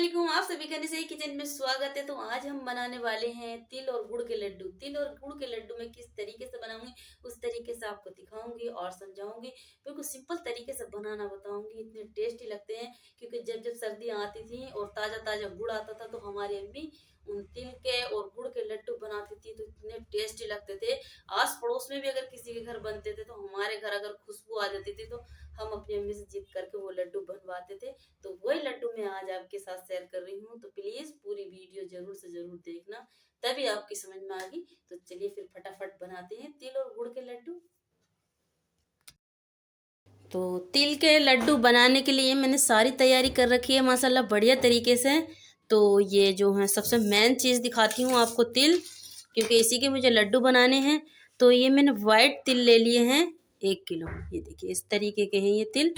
अस्सलामुअलैकुम, आप सभी का निशा किचन में स्वागत है। तो आज हम बनाने वाले हैं तिल और गुड़ के लड्डू। तिल और गुड़ के लड्डू मैं किस तरीके से बनाऊंगी उस तरीके से आपको दिखाऊंगी और समझाऊंगी। बिल्कुल सिंपल तरीके से बनाना बताऊंगी। इतने टेस्टी लगते हैं क्योंकि जब जब सर्दियां आती थी और ताजा ताजा गुड़ आता था तो हमारी अम्मी उन तिल के और गुड़ के लड्डू बनाती थी तो इतने टेस्टी लगते थे। आस पड़ोस में भी अगर किसी के घर बनते थे तो हमारे घर अगर खुशबू आ जाती थी तो हम अपनी अम्मी से जिद करके वो लड्डू बनवाते थे। तो वही लड्डू मैं आज आपके साथ शेयर कर रही हूँ। तो प्लीज पूरी वीडियो जरूर से जरूर देखना, तभी आपकी समझ में आएगी। तो चलिए फिर फटाफट बनाते हैं तिल और गुड़ के लड्डू। तो तिल के लड्डू बनाने के लिए मैंने सारी तैयारी कर रखी है माशाल्लाह बढ़िया तरीके से। तो ये जो है सबसे मेन चीज़ दिखाती हूँ आपको, तिल, क्योंकि इसी के मुझे लड्डू बनाने हैं। तो ये मैंने वाइट तिल ले लिए हैं 1 किलो। ये देखिए इस तरीके के हैं ये तिल,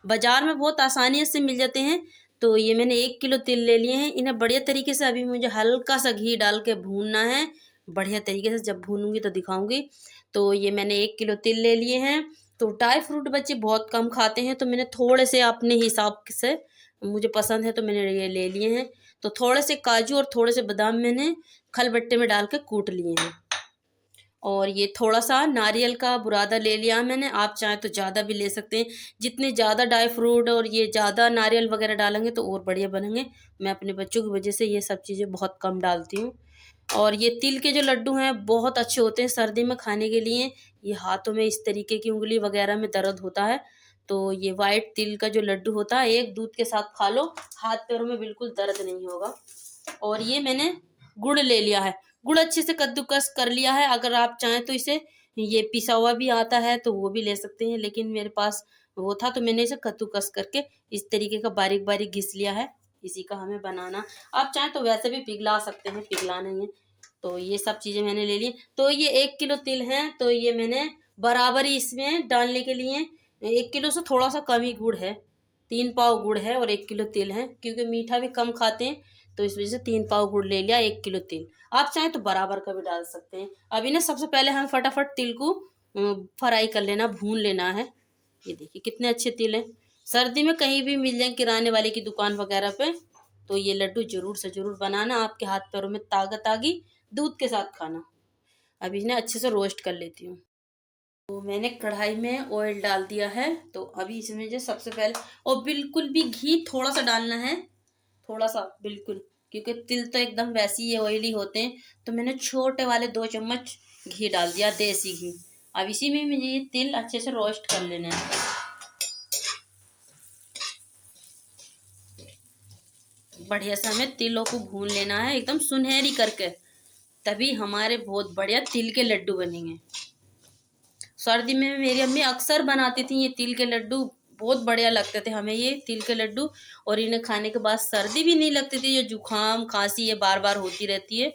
बाजार में बहुत आसानी से मिल जाते हैं। तो ये मैंने 1 किलो तिल ले लिए हैं। इन्हें बढ़िया तरीके से अभी मुझे हल्का सा घी डाल के भूनना है बढ़िया तरीके से। जब भूनूंगी तो दिखाऊंगी। तो ये मैंने 1 किलो तिल ले लिए हैं। तो ड्राई फ्रूट बच्चे बहुत कम खाते हैं तो मैंने थोड़े से अपने हिसाब से, मुझे पसंद है तो मैंने ये ले लिए हैं। तो थोड़े से काजू और थोड़े से बादाम मैंने खलबट्टे में डाल के कूट लिए हैं। और ये थोड़ा सा नारियल का बुरादा ले लिया मैंने। आप चाहें तो ज़्यादा भी ले सकते हैं। जितने ज़्यादा ड्राई फ्रूट और ये ज़्यादा नारियल वगैरह डालेंगे तो और बढ़िया बनेंगे। मैं अपने बच्चों की वजह से ये सब चीज़ें बहुत कम डालती हूँ। और ये तिल के जो लड्डू हैं बहुत अच्छे होते हैं सर्दी में खाने के लिए। ये हाथों में इस तरीके की उंगली वगैरह में दर्द होता है तो ये वाइट तिल का जो लड्डू होता है एक दूध के साथ खा लो, हाथ पैरों में बिल्कुल दर्द नहीं होगा। और ये मैंने गुड़ ले लिया है। गुड़ अच्छे से कद्दूकस कर लिया है। अगर आप चाहें तो इसे, ये पिसा हुआ भी आता है तो वो भी ले सकते हैं, लेकिन मेरे पास वो था तो मैंने इसे कद्दूकस करके इस तरीके का बारीक बारीक घिस लिया है। इसी का हमें बनाना, आप चाहें तो वैसे भी पिघला सकते हैं, पिघला नहीं है। तो ये सब चीज़ें मैंने ले ली। तो ये 1 किलो तिल है तो ये मैंने बराबर ही इसमें डालने के लिए 1 किलो से थोड़ा सा कम ही गुड़ है। 3 पाव गुड़ है और 1 किलो तिल है, क्योंकि मीठा भी कम खाते हैं तो इस वजह से 3 पाव गुड़ ले लिया, 1 किलो तिल। आप चाहें तो बराबर का भी डाल सकते हैं। अभी ना सबसे पहले हम फटाफट तिल को फ्राई कर लेना, भून लेना है। ये देखिए कितने अच्छे तिल हैं। सर्दी में कहीं भी मिल जाए किराने वाले की दुकान वगैरह पे। तो ये लड्डू जरूर से जरूर बनाना, आपके हाथ पैरों में ताकत आ गई। दूध के साथ खाना। अभी इन्हें अच्छे से रोस्ट कर लेती हूँ। तो मैंने कढ़ाई में ऑयल डाल दिया है। तो अभी इसमें जो सबसे पहले, और बिल्कुल भी घी थोड़ा सा डालना है, थोड़ा सा बिल्कुल, क्योंकि तिल तो एकदम वैसे ही ऑयली होते हैं। तो मैंने छोटे वाले 2 चम्मच घी डाल दिया, देसी घी। अब इसी में मुझे ये तिल अच्छे से रोस्ट कर लेना है। बढ़िया से हमें तिलों को भून लेना है एकदम सुनहरी करके, तभी हमारे बहुत बढ़िया तिल के लड्डू बनेंगे। सर्दी में मेरी अम्मी अक्सर बनाती थी ये तिल के लड्डू, बहुत बढ़िया लगते थे हमें ये तिल के लड्डू। और इन्हें खाने के बाद सर्दी भी नहीं लगती थी। ये जुकाम खांसी ये बार बार होती रहती है,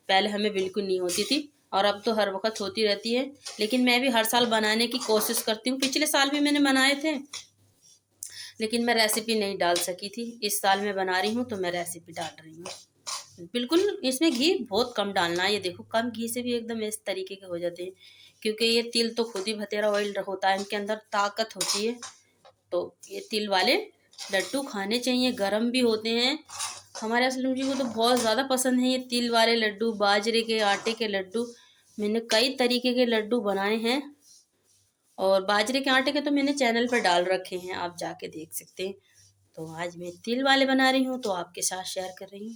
पहले हमें बिल्कुल नहीं होती थी और अब तो हर वक्त होती रहती है। लेकिन मैं भी हर साल बनाने की कोशिश करती हूँ। पिछले साल भी मैंने बनाए थे लेकिन मैं रेसिपी नहीं डाल सकी थी। इस साल मैं बना रही हूँ तो मैं रेसिपी डाल रही हूँ। बिल्कुल इसमें घी बहुत कम डालना है। ये देखो कम घी से भी एकदम इस तरीके के हो जाते हैं, क्योंकि ये तिल तो खुद ही भतेरा ऑयल होता है, इनके अंदर ताकत होती है। तो ये तिल वाले लड्डू खाने चाहिए, गर्म भी होते हैं। हमारे असलम जी को तो बहुत ज़्यादा पसंद है ये तिल वाले लड्डू, बाजरे के आटे के लड्डू। मैंने कई तरीके के लड्डू बनाए हैं और बाजरे के आटे के तो मैंने चैनल पर डाल रखे हैं, आप जाके देख सकते हैं। तो आज मैं तिल वाले बना रही हूँ तो आपके साथ शेयर कर रही हूँ।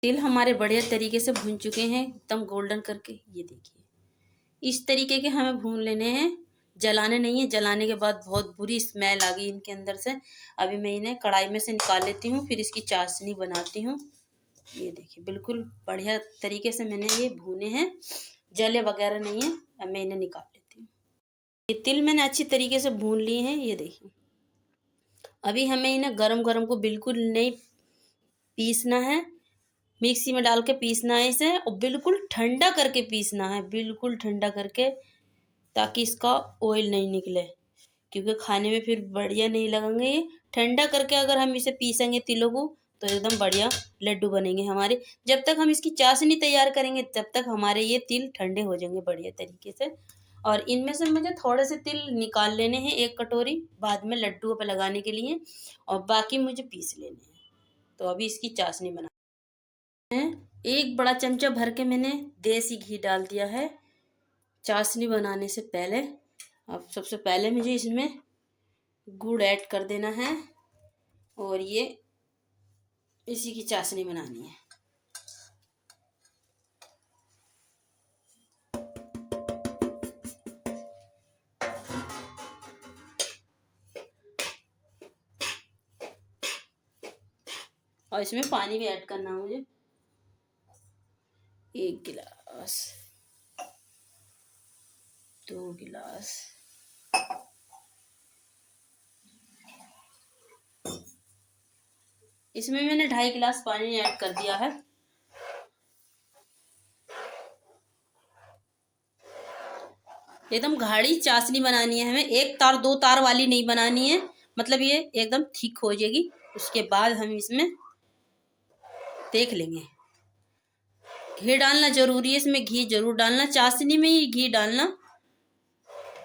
तिल हमारे बढ़िया तरीके से भून चुके हैं एकदम गोल्डन करके। ये देखिए इस तरीके के हमें भून लेने हैं, जलाने नहीं है। जलाने के बाद बहुत बुरी स्मेल आ गई इनके अंदर से। अभी मैं इन्हें कढ़ाई में से निकाल लेती हूँ, फिर इसकी चाशनी बनाती हूँ। ये देखिए बिल्कुल बढ़िया तरीके से मैंने ये भूने हैं, जले वगैरह नहीं है। अब मैं इन्हें निकाल लेती हूँ। ये तिल मैंने अच्छी तरीके से भून लिए हैं। ये देखिए अभी हमें इन्हें गरम गरम को बिल्कुल नहीं पीसना है, मिक्सी में डाल के पीसना है इसे, और बिल्कुल ठंडा करके पीसना है, बिल्कुल ठंडा करके, ताकि इसका ऑयल नहीं निकले, क्योंकि खाने में फिर बढ़िया नहीं लगेंगे। ये ठंडा करके अगर हम इसे पीसेंगे तिलों को तो एकदम बढ़िया लड्डू बनेंगे हमारे। जब तक हम इसकी चाशनी तैयार करेंगे तब तक हमारे ये तिल ठंडे हो जाएंगे बढ़िया तरीके से। और इनमें से मुझे थोड़े से तिल निकाल लेने हैं, 1 कटोरी, बाद में लड्डुओं पर लगाने के लिए, और बाकी मुझे पीस लेने हैं। तो अभी इसकी चाशनी बना है। 1 बड़ा चमचा भर के मैंने देसी घी डाल दिया है चाशनी बनाने से पहले। अब सबसे पहले मुझे इसमें गुड़ ऐड कर देना है और ये इसी की चाशनी बनानी है। और इसमें पानी भी ऐड करना है मुझे, 1 गिलास, 2 गिलास, इसमें मैंने 2.5 गिलास पानी ऐड कर दिया है। एकदम गाढ़ी चाशनी बनानी है हमें, 1 तार 2 तार वाली नहीं बनानी है, मतलब ये एकदम थिक हो जाएगी। उसके बाद हम इसमें देख लेंगे। घी डालना जरूरी है, इसमें घी जरूर डालना, चाशनी में ही घी डालना,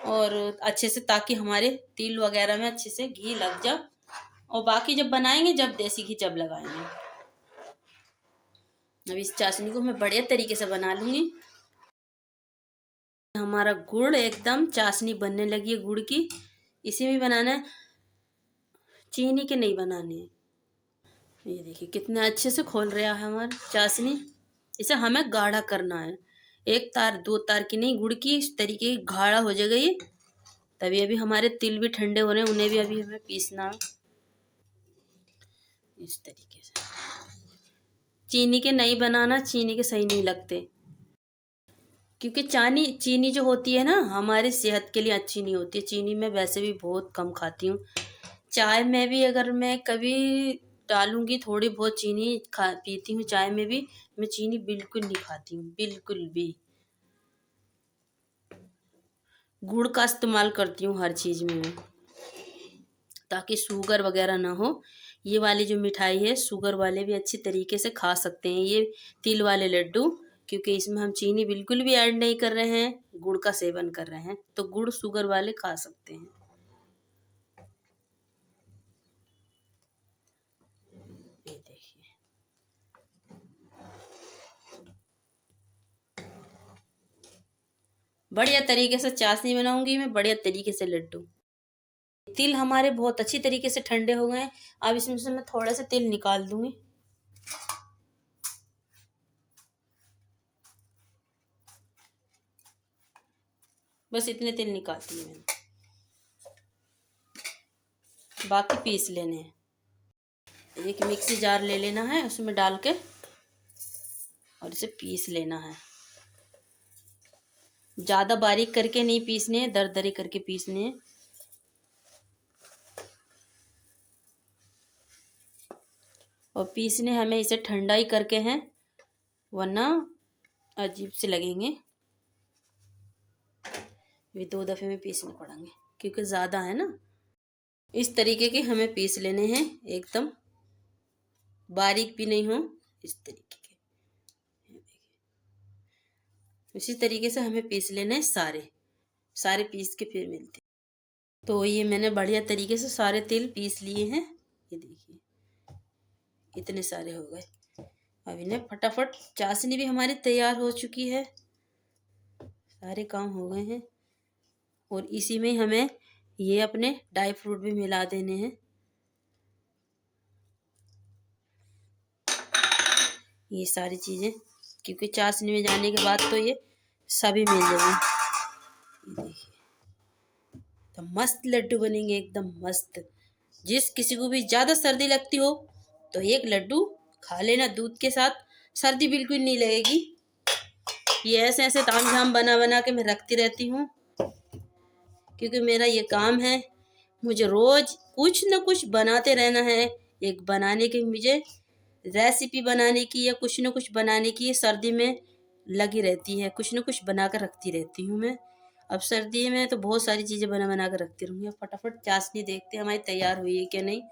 और अच्छे से, ताकि हमारे तिल वगैरह में अच्छे से घी लग जाए। और बाकी जब बनाएंगे, जब देसी घी जब लगाएंगे। अब इस चाशनी को मैं बढ़िया तरीके से बना लूँगी। हमारा गुड़ एकदम चाशनी बनने लगी है गुड़ की। इसी में बनाना है, चीनी के नहीं बनाने हैं। ये देखिए कितना अच्छे से खोल रहा है हमारा चाशनी। इसे हमें गाढ़ा करना है, 1 तार 2 तार की नहीं, गुड़ की इस तरीके गाढ़ा हो जाएगा ये। तभी अभी हमारे तिल भी ठंडे हो रहे हैं, उन्हें भी अभी हमें पीसना है इस तरीके से। चीनी के नहीं बनाना, चीनी के सही नहीं लगते, क्योंकि चीनी जो होती है ना, हमारी सेहत के लिए अच्छी नहीं होती है। चीनी मैं वैसे भी बहुत कम खाती हूँ। चाय में भी अगर मैं कभी डालूंगी थोड़ी बहुत चीनी पीती हूँ चाय में भी, मैं चीनी बिल्कुल नहीं खाती हूँ, बिल्कुल भी। गुड़ का इस्तेमाल करती हूँ हर चीज़ में मैं, ताकि शुगर वगैरह ना हो। ये वाली जो मिठाई है, शुगर वाले भी अच्छी तरीके से खा सकते हैं ये तिल वाले लड्डू, क्योंकि इसमें हम चीनी बिल्कुल भी ऐड नहीं कर रहे हैं, गुड़ का सेवन कर रहे हैं। तो गुड़ शुगर वाले खा सकते हैं। ये देखिए, बढ़िया तरीके से चाशनी बनाऊंगी मैं, बढ़िया तरीके से लड्डू। तिल हमारे बहुत अच्छी तरीके से ठंडे हो गए हैं। अब इसमें से मैं थोड़ा सा तिल निकाल दूंगी। बस इतने तिल निकालती हूँ मैंने, बाकी पीस लेने हैं। एक मिक्सी जार ले लेना है, उसमें डाल के और इसे पीस लेना है। ज़्यादा बारीक करके नहीं पीसने हैं, दरदरे करके पीसने हैं। और पीसने हमें इसे ठंडा ही करके हैं, वरना अजीब से लगेंगे। ये 2 दफ़े में पीसने पड़ेंगे, क्योंकि ज़्यादा है ना। इस तरीके के हमें पीस लेने हैं, एकदम बारीक भी नहीं हो, इस तरीके के। इसी तरीके से हमें पीस लेने हैं, सारे पीस के फिर मिलते हैं। तो ये मैंने बढ़िया तरीके से सारे तिल पीस लिए हैं। ये देखिए इतने सारे हो गए। अब इन्हें फटाफट, चाशनी भी हमारी तैयार हो चुकी है, सारे काम हो गए हैं। और इसी में हमें ये अपने ड्राई फ्रूट भी मिला देने हैं। ये सारी चीज़ें, क्योंकि चाशनी में जाने के बाद तो ये सभी मिल जाएंगे। ये देखिए तो मस्त लड्डू बनेंगे, एकदम मस्त। जिस किसी को भी ज़्यादा सर्दी लगती हो तो 1 लड्डू खा लेना दूध के साथ, सर्दी बिल्कुल नहीं लगेगी। ये ऐसे ऐसे ताम झाम बना बना के मैं रखती रहती हूँ, क्योंकि मेरा ये काम है। मुझे रोज़ कुछ न कुछ बनाते रहना है। एक बनाने की, मुझे रेसिपी बनाने की या कुछ न कुछ बनाने की सर्दी में लगी रहती है। कुछ न कुछ बना कर रखती रहती हूँ मैं। अब सर्दी में तो बहुत सारी चीज़ें बना बना कर रखती रहूँगी। फटाफट चाशनी देखते हैं हमारी तैयार हुई है क्या नहीं।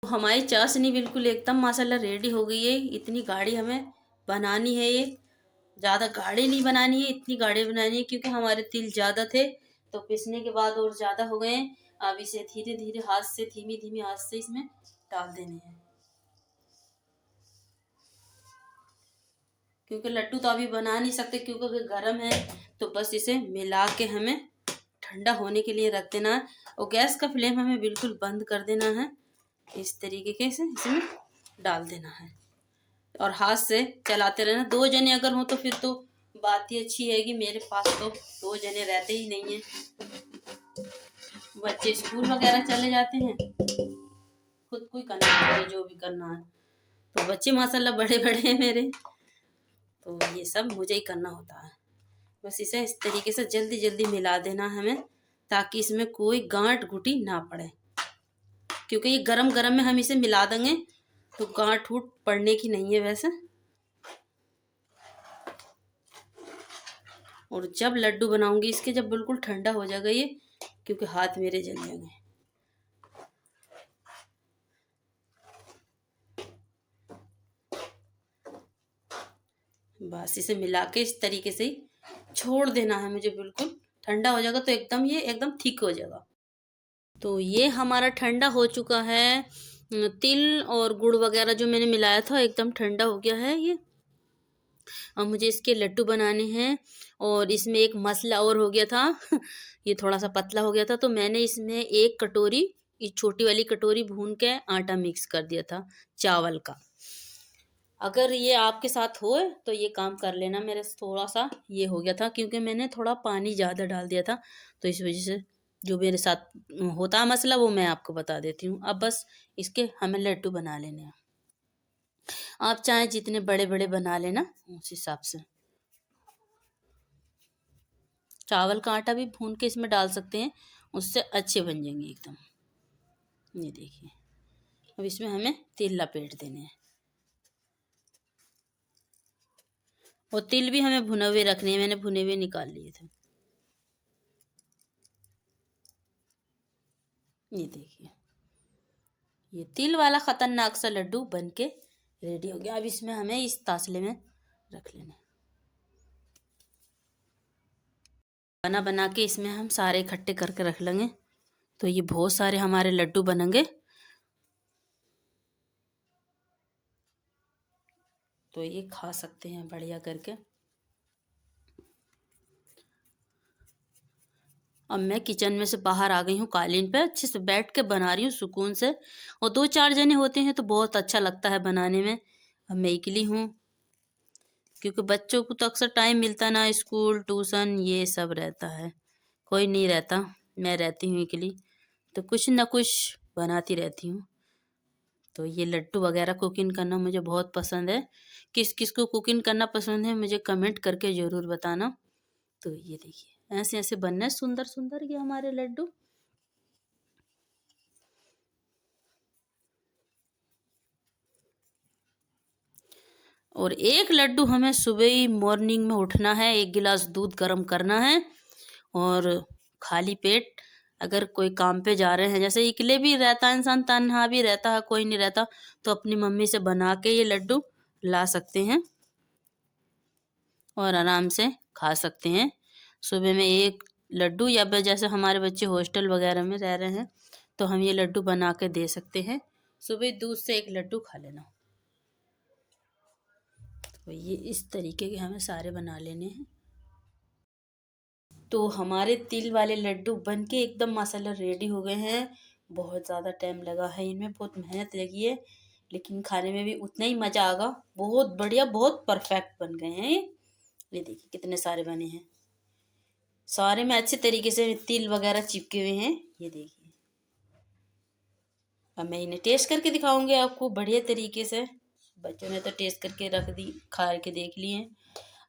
हमारी चाशनी बिल्कुल एकदम माशाल्लाह रेडी हो गई है। इतनी गाढ़ी हमें बनानी है ये, ज़्यादा गाढ़े नहीं बनानी है, इतनी गाढ़े बनानी है क्योंकि हमारे तिल ज़्यादा थे तो पिसने के बाद और ज़्यादा हो गए हैं। अब इसे धीरे धीरे हाथ से, धीमी धीमी हाथ से इसमें डाल देने हैं, क्योंकि लड्डू तो अभी बना नहीं सकते क्योंकि अगर गर्म है। तो बस इसे मिला के हमें ठंडा होने के लिए रख देना है और गैस का फ्लेम हमें बिल्कुल बंद कर देना है। इस तरीके से इसमें डाल देना है और हाथ से चलाते रहना। 2 जने अगर हो तो फिर तो बात ही अच्छी है कि मेरे पास तो 2 जने रहते ही नहीं है, बच्चे स्कूल वगैरह चले जाते हैं, खुद को ही करना है जो भी करना है। तो बच्चे माशाल्लाह बड़े बड़े हैं मेरे, तो ये सब मुझे ही करना होता है। बस इसे इस तरीके से जल्दी जल्दी मिला देना हमें ताकि इसमें कोई गांठ गुटी ना पड़े, क्योंकि ये गरम गरम में हम इसे मिला देंगे तो गांठ वूट पड़ने की नहीं है वैसे। और जब लड्डू बनाऊंगी इसके, जब बिल्कुल ठंडा हो जाएगा ये, क्योंकि हाथ मेरे जल जाएंगे। बस इसे मिला के इस तरीके से ही छोड़ देना है मुझे, बिल्कुल ठंडा हो जाएगा तो एकदम ये एकदम थिक हो जाएगा। तो ये हमारा ठंडा हो चुका है। तिल और गुड़ वगैरह जो मैंने मिलाया था एकदम ठंडा हो गया है ये। अब मुझे इसके लड्डू बनाने हैं और इसमें एक मसला और हो गया था ये थोड़ा सा पतला हो गया था तो मैंने इसमें 1 कटोरी, ये छोटी वाली कटोरी भून के आटा मिक्स कर दिया था चावल का। अगर ये आपके साथ हो तो ये काम कर लेना। मेरे से थोड़ा सा ये हो गया था क्योंकि मैंने थोड़ा पानी ज़्यादा डाल दिया था, तो इस वजह से जो मेरे साथ होता है मसला वो मैं आपको बता देती हूँ। अब बस इसके हमें लड्डू बना लेने हैं। आप चाहे जितने बड़े बड़े बना लेना उस हिसाब से। चावल का आटा भी भून के इसमें डाल सकते हैं, उससे अच्छे बन जाएंगे एकदम। ये देखिए, अब इसमें हमें तिल लपेट देने हैं और तिल भी हमें भुने हुए रखने हैं। मैंने भुने हुए निकाल लिए थे। ये देखिए, ये तिल वाला खतरनाक सा लड्डू बन के रेडी हो गया। अब इसमें हमें इस तासले में रख लेना है। बना बना के इसमें हम सारे इकट्ठे करके रख लेंगे तो ये बहुत सारे हमारे लड्डू बनेंगे। तो ये खा सकते हैं बढ़िया करके। अब मैं किचन में से बाहर आ गई हूँ, कालीन पे अच्छे से बैठ के बना रही हूँ सुकून से। और 2-4 जने होते हैं तो बहुत अच्छा लगता है बनाने में। अब मैं अकेली हूँ क्योंकि बच्चों को तो अक्सर टाइम मिलता ना, स्कूल ट्यूशन ये सब रहता है, कोई नहीं रहता, मैं रहती हूँ अकेली तो कुछ ना कुछ बनाती रहती हूँ। तो ये लड्डू वगैरह कुकिंग करना मुझे बहुत पसंद है। किस किस को कुकिंग करना पसंद है मुझे कमेंट करके ज़रूर बताना। तो ये देखिए ऐसे ऐसे बनना है सुंदर सुंदर ये हमारे लड्डू। और एक लड्डू हमें सुबह ही मॉर्निंग में उठना है, 1 गिलास दूध गर्म करना है और खाली पेट अगर कोई काम पे जा रहे हैं, जैसे अकेले भी रहता है इंसान, तन्हा भी रहता है, कोई नहीं रहता, तो अपनी मम्मी से बना के ये लड्डू ला सकते हैं और आराम से खा सकते हैं। सुबह में 1 लड्डू, या फिर जैसे हमारे बच्चे हॉस्टल वगैरह में रह रहे हैं तो हम ये लड्डू बना के दे सकते हैं। सुबह दूध से 1 लड्डू खा लेना। तो ये इस तरीके के हमें सारे बना लेने हैं। तो हमारे तिल वाले लड्डू बन के एकदम माशाल्लाह रेडी हो गए हैं। बहुत ज़्यादा टाइम लगा है इनमें, बहुत मेहनत लगी है, लेकिन खाने में भी उतना ही मज़ा आएगा। बहुत बढ़िया, बहुत परफेक्ट बन गए हैं ये देखिए कितने सारे बने हैं। सारे में अच्छे तरीके से तिल वगैरह चिपके हुए हैं, ये देखिए। अब मैं इन्हें टेस्ट करके दिखाऊंगी आपको बढ़िया तरीके से। बच्चों ने तो टेस्ट करके रख दी, खा के देख लिए,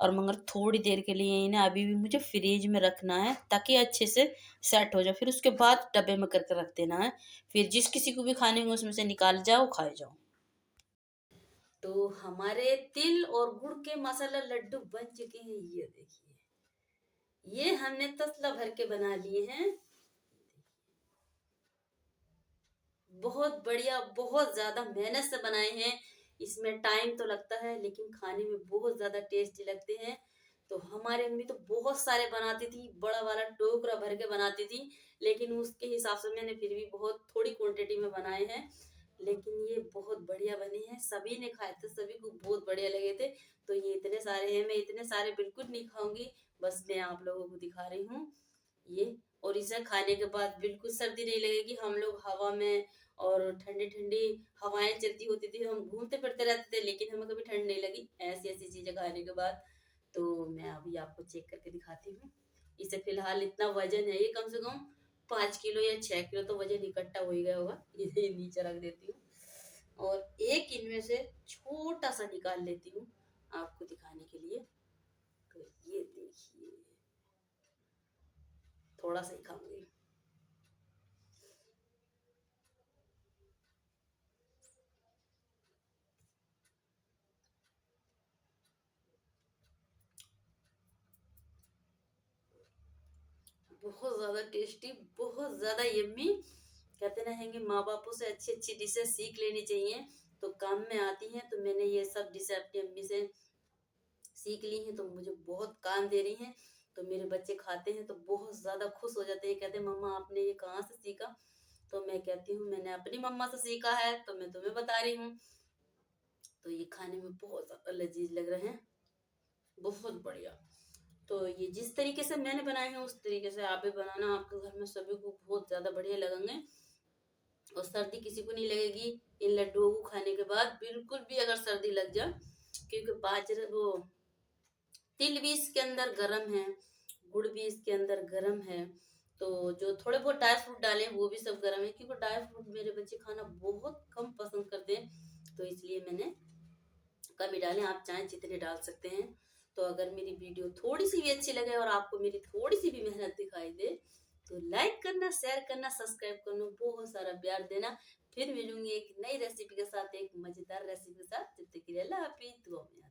और मगर थोड़ी देर के लिए इन्हें अभी भी मुझे फ्रिज में रखना है ताकि अच्छे से सेट हो जाए। फिर उसके बाद डब्बे में करके रख देना है, फिर जिस किसी को भी खाने में उसमें से निकाल जाओ, खाए जाओ। तो हमारे तिल और गुड़ के मसाला लड्डू बन चुके हैं, ये देखिए। ये हमने तसला भर के बना लिए हैं। बहुत बढ़िया, बहुत ज्यादा मेहनत से बनाए हैं। इसमें टाइम तो लगता है लेकिन खाने में बहुत ज़्यादा टेस्टी लगते हैं। तो हमारी अम्मी तो बहुत सारे बनाती थी, बड़ा वाला टोकरा भर के बनाती थी, लेकिन उसके हिसाब से मैंने फिर भी बहुत थोड़ी क्वांटिटी में बनाए हैं। लेकिन ये बहुत बढ़िया बने हैं, सभी ने खाए थे, सभी को बहुत बढ़िया लगे थे। तो ये इतने सारे हैं, मैं इतने सारे बिल्कुल नहीं खाऊंगी, बस मैं आप लोगों को दिखा रही हूँ ये। और इसे खाने के बाद बिल्कुल सर्दी नहीं लगेगी। हम लोग हवा में और ठंडी ठंडी हवाएं चलती होती थी, हम घूमते फिरते रहते थे, लेकिन हमें कभी ठंड नहीं लगी ऐसी ऐसी चीजें खाने के बाद। तो मैं अभी आपको चेक करके दिखाती हूँ। इसे फिलहाल इतना वजन है, ये कम से कम 5 किलो या 6 किलो तो वजन इकट्ठा हो ही गया होगा। ये नीचे रख देती हूँ और एक इनमें से छोटा सा निकाल लेती हूँ आपको दिखाने के लिए। तो ये देखिए, थोड़ा सा ही खाऊंगी। बहुत ज्यादा टेस्टी, बहुत ज्यादा यम्मी। कहते ना हैंगे माँ बापों से अच्छी अच्छी डिशें सीख लेनी चाहिए, तो काम में आती हैं। तो मैंने ये सब डिशें अपनी अम्मी से सीख ली हैं, तो मुझे बहुत काम दे रही हैं। तो मेरे बच्चे खाते हैं तो बहुत ज्यादा खुश हो जाते हैं, कहते हैं मम्मा आपने ये कहाँ से सीखा। तो मैं कहती हूँ मैंने अपनी मम्मा से सीखा है, तो मैं तुम्हें बता रही हूँ। तो ये खाने में बहुत ज्यादा लजीज लग रहे हैं, बहुत बढ़िया। तो ये जिस तरीके से मैंने बनाए हैं उस तरीके से आप भी बनाना, आपके घर में सभी को बहुत ज्यादा बढ़िया लगेंगे। और सर्दी किसी को नहीं लगेगी इन लड्डुओं को खाने के बाद, बिल्कुल भी अगर सर्दी लग जाए, क्योंकि बाजरे वो तिल भी इसके अंदर गर्म है, गुड़ भी इसके अंदर गर्म है। तो जो थोड़े बहुत ड्राई फ्रूट डाले हैं वो भी सब गर्म है, क्योंकि ड्राई फ्रूट मेरे बच्चे खाना बहुत कम पसंद करते हैं, तो इसलिए मैंने कम ही डाले, आप चाहें जितने डाल सकते हैं। तो अगर मेरी वीडियो थोड़ी सी भी अच्छी लगे और आपको मेरी थोड़ी सी भी मेहनत दिखाई दे, तो लाइक करना, शेयर करना, सब्सक्राइब करना, बहुत सारा प्यार देना। फिर मिलूंगी एक नई रेसिपी के साथ, एक मजेदार रेसिपी के साथ। जब तक के लिए अल्लाह हाफिज, दुआ में याद